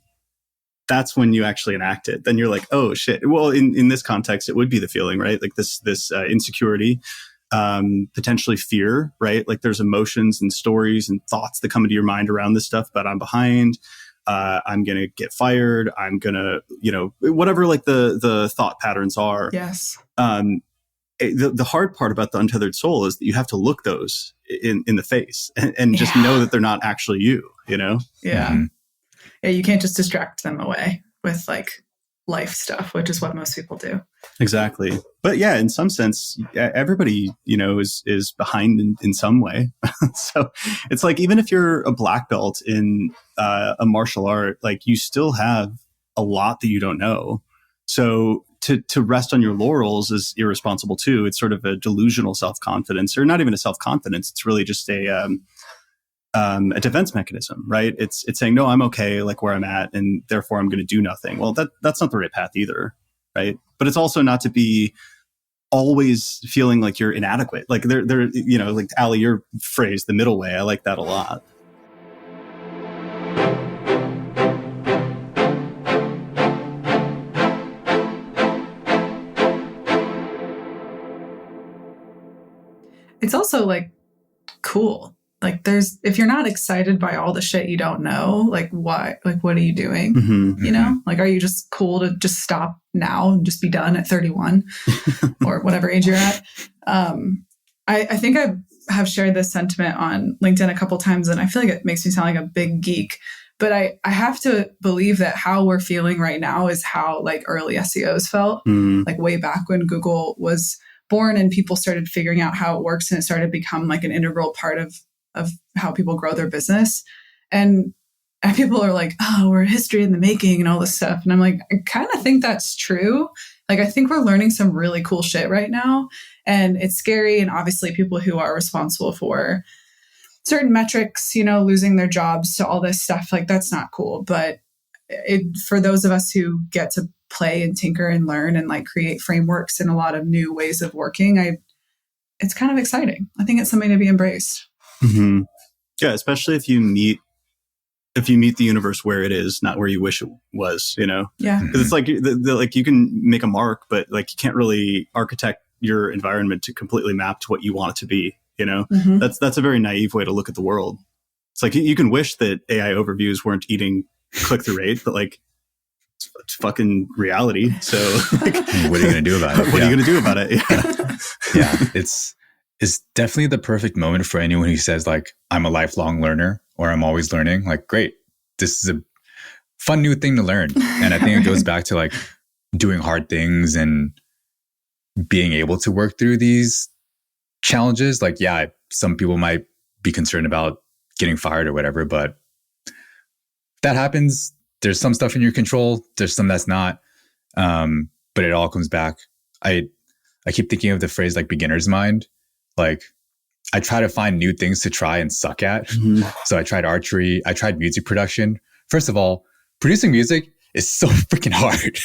[SPEAKER 1] that's when you actually enact it. Then you're like, oh shit. Well, in this context, it would be the feeling, right? Like this insecurity, potentially fear, right? Like there's emotions and stories and thoughts that come into your mind around this stuff, but I'm behind. I'm going to get fired. I'm going to, whatever like the thought patterns are.
[SPEAKER 3] Yes.
[SPEAKER 1] The hard part about the Untethered Soul is that you have to look those in the face and just know that they're not actually you, you know?
[SPEAKER 3] Yeah. Mm-hmm. Yeah. You can't just distract them away with like life stuff, which is what most people do.
[SPEAKER 1] Exactly. But yeah, in some sense, everybody, is behind in some way. So it's like, even if you're a black belt in a martial art, like, you still have a lot that you don't know. So to rest on your laurels is irresponsible too. It's sort of a delusional self-confidence, or not even a self-confidence. It's really just a defense mechanism, right? It's saying, no, I'm okay, like where I'm at, and therefore I'm going to do nothing. Well, that's not the right path either, right? But it's also not to be always feeling like you're inadequate. Like they're like Ali, your phrase, the middle way. I like that a lot.
[SPEAKER 3] It's also like cool. Like if you're not excited by all the shit you don't know, like why, like what are you doing?
[SPEAKER 1] Mm-hmm.
[SPEAKER 3] You know, like, are you just cool to just stop now and just be done at 31 or whatever age you're at? I think I have shared this sentiment on LinkedIn a couple times, and I feel like it makes me sound like a big geek, but I have to believe that how we're feeling right now is how like early SEOs felt, like way back when Google was born and people started figuring out how it works, and it started to become like an integral part of how people grow their business. And people are like, oh, we're history in the making and all this stuff. And I'm like, I kind of think that's true. Like, I think we're learning some really cool shit right now, and it's scary. And obviously people who are responsible for certain metrics, losing their jobs to all this stuff, like, that's not cool. But for those of us who get to play and tinker and learn and like create frameworks and a lot of new ways of working, it's kind of exciting. I think it's something to be embraced.
[SPEAKER 1] Mm-hmm. Yeah, especially if you meet the universe where it is, not where you wish it was.
[SPEAKER 3] Yeah,
[SPEAKER 1] because it's like like you can make a mark, but like you can't really architect your environment to completely map to what you want it to be.
[SPEAKER 3] Mm-hmm.
[SPEAKER 1] That's a very naive way to look at the world. It's like you can wish that AI overviews weren't eating click-through rate, but like it's fucking reality. So like,
[SPEAKER 2] what are you going to do about it?
[SPEAKER 1] What are you going to do about it? Yeah.
[SPEAKER 2] Yeah, it's definitely the perfect moment for anyone who says like, I'm a lifelong learner or I'm always learning. Like, great, this is a fun new thing to learn. And I think it goes back to like doing hard things and being able to work through these challenges. Like, yeah, some people might be concerned about getting fired or whatever, but that happens. There's some stuff in your control. There's some that's not. But it all comes back. I keep thinking of the phrase like beginner's mind. Like, I try to find new things to try and suck at. Mm-hmm. So I tried archery. I tried music production. First of all, producing music is so freaking hard.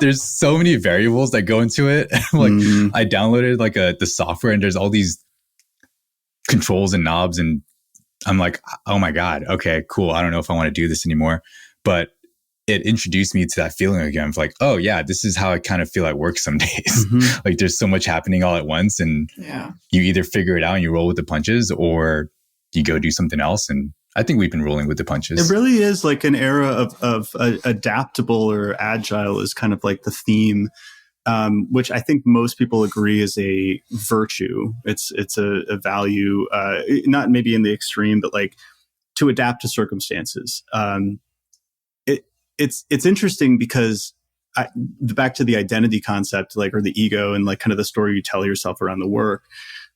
[SPEAKER 2] There's so many variables that go into it. Like, I downloaded like the software, and there's all these controls and knobs, and I'm like, oh my God, okay, cool. I don't know if I want to do this anymore. But it introduced me to that feeling again of like, oh yeah, this is how I kind of feel at work some days. Mm-hmm. Like, there's so much happening all at once, and you either figure it out and you roll with the punches, or you go do something else. And I think we've been rolling with the punches.
[SPEAKER 1] It really is like an era of adaptable or agile is kind of like the theme, which I think most people agree is a virtue. It's a value, not maybe in the extreme, but like to adapt to circumstances. It's interesting because back to the identity concept, like, or the ego, and like kind of the story you tell yourself around the work.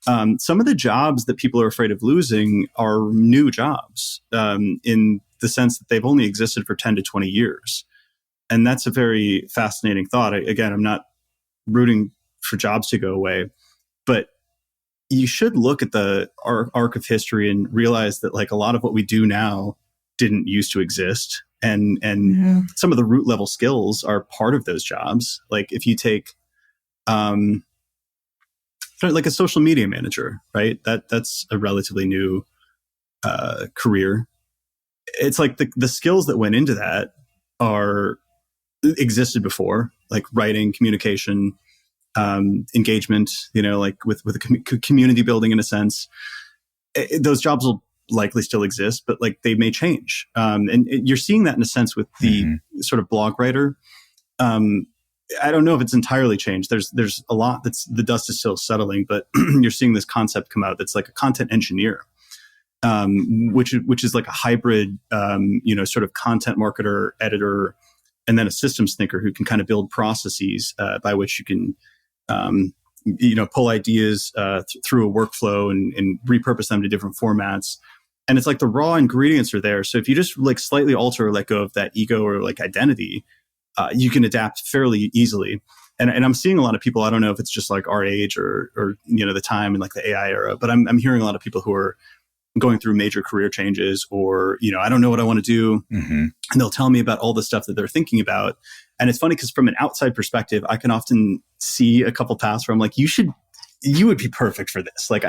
[SPEAKER 1] Some of the jobs that people are afraid of losing are new jobs, in the sense that they've only existed for 10 to 20 years. And that's a very fascinating thought. Again, I'm not rooting for jobs to go away, but you should look at the arc of history and realize that like a lot of what we do now didn't used to exist. And some of the root level skills are part of those jobs. Like if you take, like a social media manager, right? That's a relatively new career. It's like the skills that went into that existed before, like writing, communication, engagement, like with a community building in a sense. Those jobs will likely still exist, but like they may change. And you're seeing that in a sense with the sort of blog writer. I don't know if it's entirely changed. There's a lot the dust is still settling, but you're seeing this concept come out that's like a content engineer, which is like a hybrid, sort of content marketer, editor, and then a systems thinker who can kind of build processes by which you can, pull ideas through a workflow and repurpose them to different formats. And it's like the raw ingredients are there. So if you just like slightly alter or let go of that ego or like identity, you can adapt fairly easily. And I'm seeing a lot of people, I don't know if it's just like our age or the time in like the AI era, but I'm hearing a lot of people who are going through major career changes or, I don't know what I want to do. And they'll tell me about all the stuff that they're thinking about. And it's funny because from an outside perspective, I can often see a couple paths where I'm like, you would be perfect for this. Like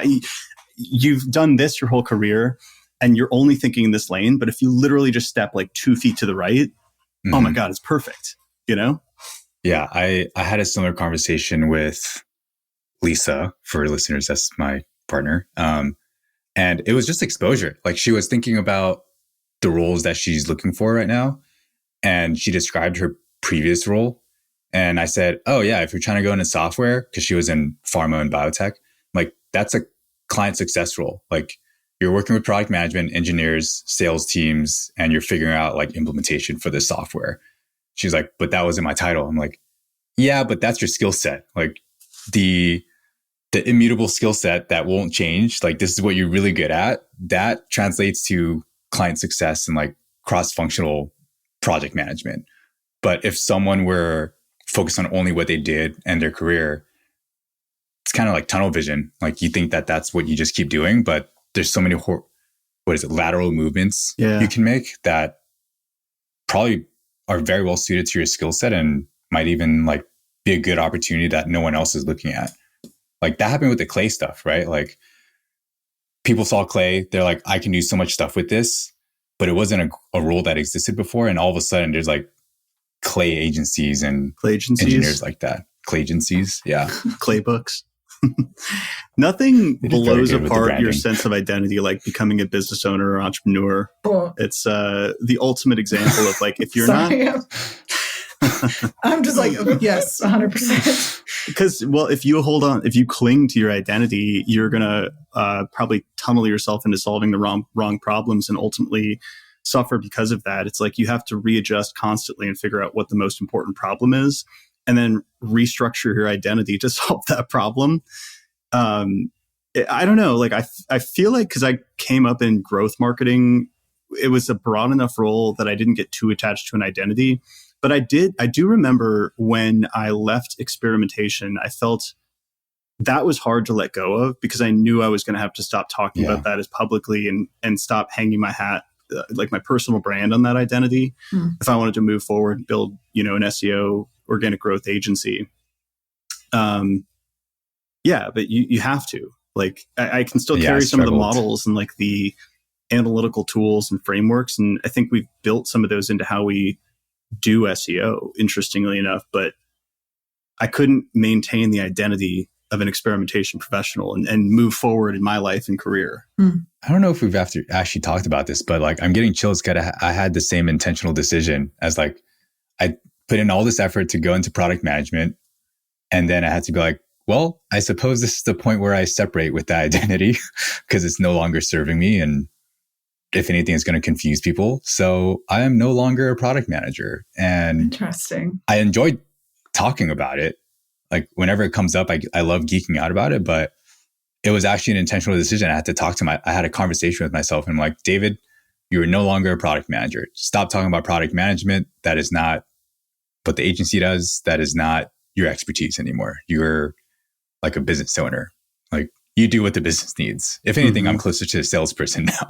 [SPEAKER 1] you've done this your whole career and you're only thinking in this lane. But if you literally just step like 2 feet to the right, oh my God, it's perfect.
[SPEAKER 2] Yeah. I had a similar conversation with Lisa, for listeners, that's my partner. And it was just exposure. Like she was thinking about the roles that she's looking for right now. And she described her previous role. And I said, oh yeah, if you're trying to go into software, because she was in pharma and biotech, like that's a client success role. Like you're working with product management, engineers, sales teams, and you're figuring out like implementation for this software. She's like, but that wasn't my title. I'm like, yeah, but that's your skill set. Like the immutable skill set that won't change. Like this is what you're really good at. That translates to client success and like cross-functional project management. But if someone were focused on only what they did and their career, it's kind of like tunnel vision. Like you think that that's what you just keep doing, but there's so many, lateral movements you can make that probably are very well suited to your skill set and might even like be a good opportunity that no one else is looking at. Like that happened with the clay stuff, right? Like people saw clay, they're like, I can do so much stuff with this, but it wasn't a role that existed before. And all of a sudden there's like clay agencies and engineers like that. Clay agencies. Yeah.
[SPEAKER 1] Clay books. Nothing blows apart your sense of identity like becoming a business owner or entrepreneur. It's the ultimate example of like, if you're not...
[SPEAKER 3] I'm just like, yes, 100%.
[SPEAKER 1] Because, if you cling to your identity, you're going to probably tunnel yourself into solving the wrong problems and ultimately suffer because of that. It's like you have to readjust constantly and figure out what the most important problem is and then restructure your identity to solve that problem. I don't know. Like I feel like because I came up in growth marketing, it was a broad enough role that I didn't get too attached to an identity. But I do remember when I left experimentation, I felt that was hard to let go of because I knew I was going to have to stop talking about that as publicly and stop hanging my hat, like my personal brand on that identity. If I wanted to move forward and build, an SEO organic growth agency. But you have to. Like I can still carry some of the models and like the analytical tools and frameworks. And I think we've built some of those into how we do SEO, interestingly enough, but I couldn't maintain the identity of an experimentation professional and move forward in my life and career.
[SPEAKER 2] I don't know if we've actually talked about this, but like I'm getting chills because I had the same intentional decision as like I put in all this effort to go into product management. And then I had to be like, well, I suppose this is the point where I separate with that identity because it's no longer serving me. And if anything, it's going to confuse people. So I am no longer a product manager. And
[SPEAKER 3] interesting.
[SPEAKER 2] I enjoyed talking about it. Like whenever it comes up, I love geeking out about it, but it was actually an intentional decision. I had to I had a conversation with myself and I'm like, David, you are no longer a product manager. Stop talking about product management. That is not what the agency does. That is not your expertise anymore. You're like a business owner. Like you do what the business needs. If anything, I'm closer to a salesperson now.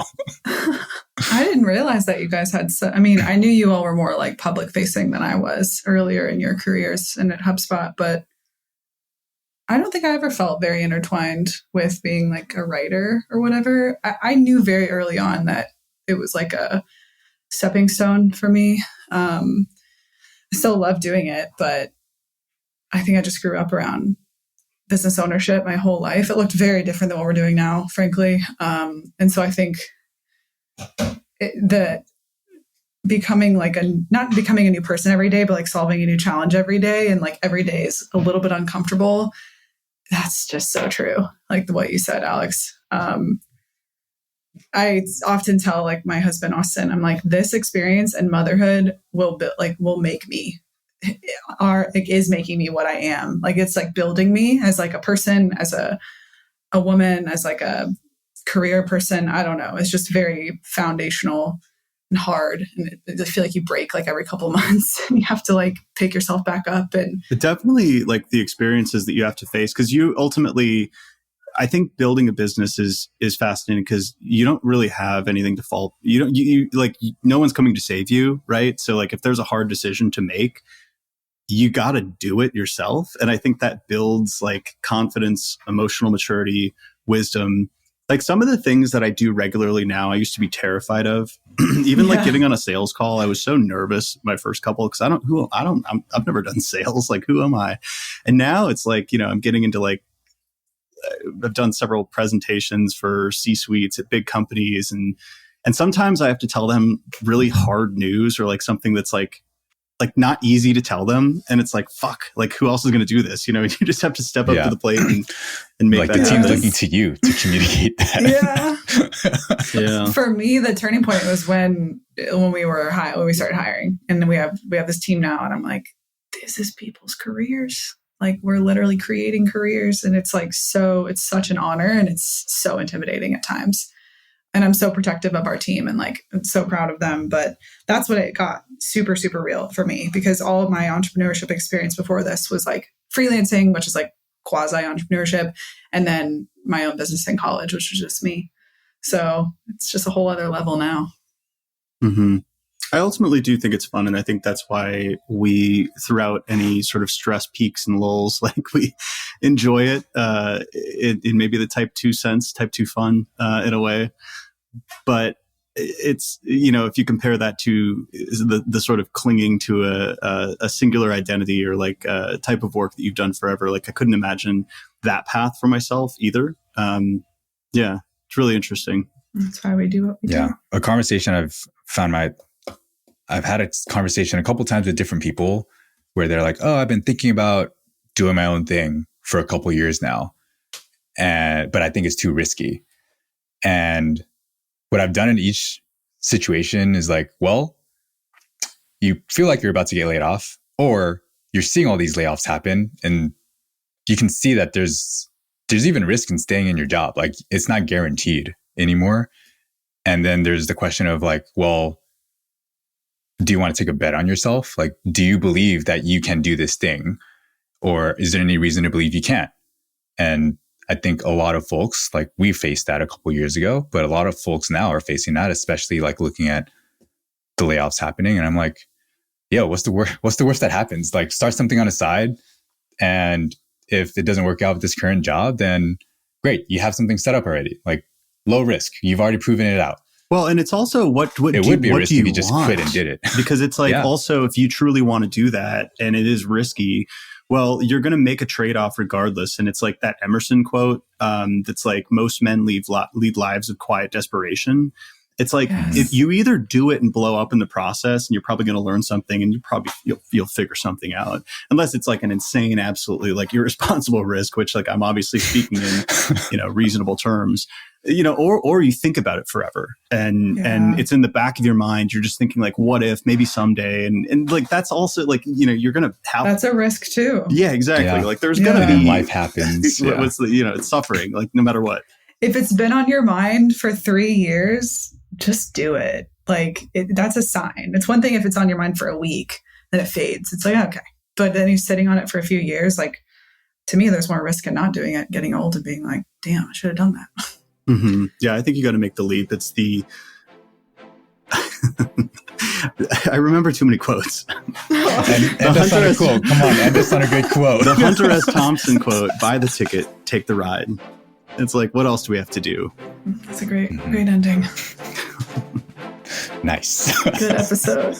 [SPEAKER 3] I didn't realize that you guys had I knew you all were more like public facing than I was earlier in your careers and at HubSpot, but I don't think I ever felt very intertwined with being like a writer or whatever. I knew very early on that it was like a stepping stone for me. I still love doing it, but I think I just grew up around business ownership my whole life. It looked very different than what we're doing now, frankly. And so I think becoming like not becoming a new person every day, but like solving a new challenge every day. And like every day is a little bit uncomfortable. That's just so true. Like what you said, Alex. I often tell like my husband, Austin, I'm like, this experience and motherhood will make me, is making me what I am. Like, it's like building me as like a person, as a woman, as like a career person. I don't know. It's just very foundational and hard. And I feel like you break like every couple of months and you have to like pick yourself back up. And
[SPEAKER 1] it definitely like the experiences that you have to face, because you ultimately, I think building a business is fascinating because you don't really have anything to fault. You no one's coming to save you, right? So like if there's a hard decision to make, you got to do it yourself. And I think that builds like confidence, emotional maturity, wisdom. Like some of the things that I do regularly now, I used to be terrified of. Even like getting on a sales call, I was so nervous my first couple because I've never done sales. Like, who am I? And now it's like, I'm getting into like, I've done several presentations for C-suites at big companies, and sometimes I have to tell them really hard news or like something that's like not easy to tell them, and it's like, fuck, like who else is going to do this? You just have to step up to the plate and make
[SPEAKER 2] like
[SPEAKER 1] that
[SPEAKER 2] the team's
[SPEAKER 1] happen.
[SPEAKER 2] looking to you to communicate that.
[SPEAKER 1] Yeah.
[SPEAKER 3] For me, the turning point was when we started hiring, and then we have this team now, and I'm like, this is people's careers. Like, we're literally creating careers, and it's like it's such an honor, and it's so intimidating at times. And I'm so protective of our team and like, I'm so proud of them. But that's what it got super, super real for me, because all of my entrepreneurship experience before this was like freelancing, which is like quasi entrepreneurship. And then my own business in college, which was just me. So it's just a whole other level now.
[SPEAKER 1] Mm-hmm. I ultimately do think it's fun. And I think that's why we, throughout any sort of stress peaks and lulls, like we enjoy it in maybe the type 2 sense, type 2 fun in a way. But it's, if you compare that to the sort of clinging to a singular identity or like a type of work that you've done forever, like I couldn't imagine that path for myself either. Yeah, it's really interesting.
[SPEAKER 3] That's why we do what we do.
[SPEAKER 2] Yeah. A conversation I've had a conversation a couple times with different people where they're like, oh, I've been thinking about doing my own thing for a couple years now. But I think it's too risky. And what I've done in each situation is like, well, you feel like you're about to get laid off, or you're seeing all these layoffs happen, and you can see that there's even risk in staying in your job. Like, it's not guaranteed anymore. And then there's the question of like, well, do you want to take a bet on yourself? Like, do you believe that you can do this thing? Or is there any reason to believe you can't? And I think a lot of folks, like we faced that a couple of years ago, but a lot of folks now are facing that, especially like looking at the layoffs happening. And I'm like, yo, what's the worst that happens? Like, start something on the side. And if it doesn't work out with this current job, then great. You have something set up already, like low risk. You've already proven it out.
[SPEAKER 1] Well, and it's also what
[SPEAKER 2] it would be risky if you just quit and did it.
[SPEAKER 1] Because it's like, also, if you truly want to do that and it is risky, well, you're going to make a trade-off regardless. And it's like that Emerson quote that's like, most men lead lives of quiet desperation. It's like, if you either do it and blow up in the process, and you're probably going to learn something, and you'll figure something out, unless it's like an insane, absolutely like irresponsible risk, which like I'm obviously speaking in reasonable terms, or you think about it forever, and it's in the back of your mind. You're just thinking like, what if, maybe someday, and like that's also like you're gonna have,
[SPEAKER 3] that's a risk too.
[SPEAKER 1] Yeah, exactly. Like there's gonna be,
[SPEAKER 2] life happens.
[SPEAKER 1] It's suffering, like no matter what.
[SPEAKER 3] If it's been on your mind for 3 years, just do it. Like that's a sign. It's one thing if it's on your mind for a week, then it fades. It's like, okay. But then you're sitting on it for a few years. Like, to me, there's more risk in not doing it, getting old and being like, damn, I should have done that.
[SPEAKER 1] Mm-hmm. Yeah, I think you got to make the leap. It's the... I remember too many quotes.
[SPEAKER 2] And that's not a quote. Come on, and that's not a good quote.
[SPEAKER 1] The Hunter S. Thompson quote, buy the ticket, take the ride. It's like, what else do we have to do?
[SPEAKER 3] That's a great ending.
[SPEAKER 2] Nice.
[SPEAKER 3] Good episode.